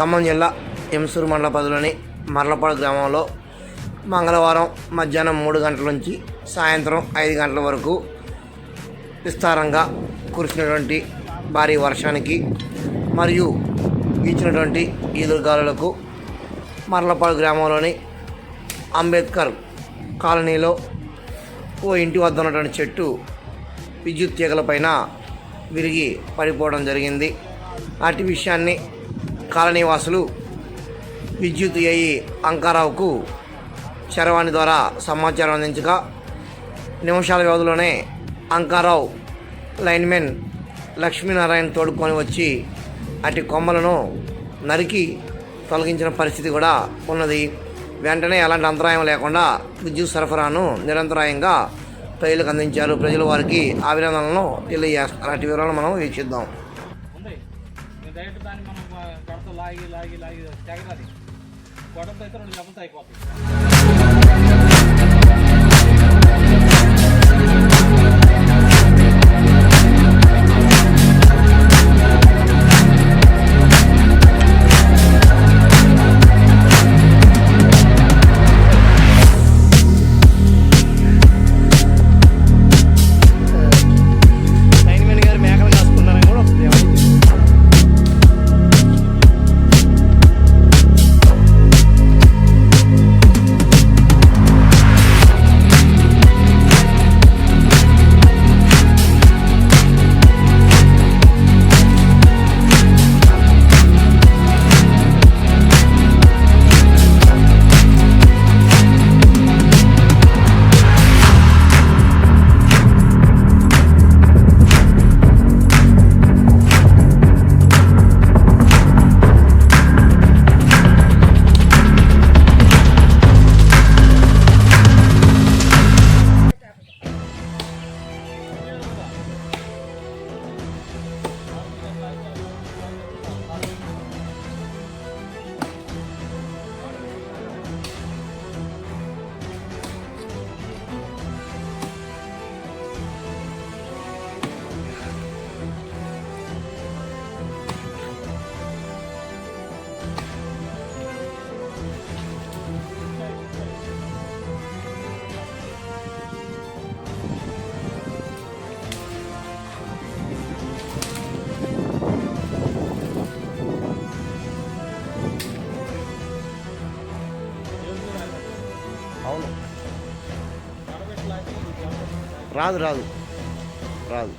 ఖమ్మం జిల్లా ఎంసూరు మండల పరిధిలోని మర్లపాడు గ్రామంలో మంగళవారం మధ్యాహ్నం 3 గంటల నుంచి సాయంత్రం 5 గంటల వరకు విస్తారంగా కురిసినటువంటి భారీ వర్షానికి మరియు వీచినటువంటి ఈదురుగాలులకు మర్లపాడు గ్రామంలోని అంబేద్కర్ కాలనీలో ఓ ఇంటి వద్ద ఉన్నటువంటి చెట్టు విద్యుత్ తీగలపైన విరిగి పడిపోవడం జరిగింది. అటు విషయాన్ని కాలనీ వాసులు విద్యుత్ ఏఈ అంకారావుకు చరవాణి ద్వారా సమాచారం అందించగా నిమిషాల వ్యవధిలోనే అంకారావు లైన్మెన్ లక్ష్మీనారాయణ తోడుకొని వచ్చి అటు కొమ్మలను నరికి తొలగించిన పరిస్థితి కూడా ఉన్నది. వెంటనే ఎలాంటి అంతరాయం లేకుండా విద్యుత్ సరఫరాను నిరంతరాయంగా ప్రజలకు అందించారు. ప్రజలు వారికి అభినందనలను తెలియజేస్తారు. అటు వివరాలను మనం వీక్షిద్దాం. అవును, రాదు రాదు రాదు.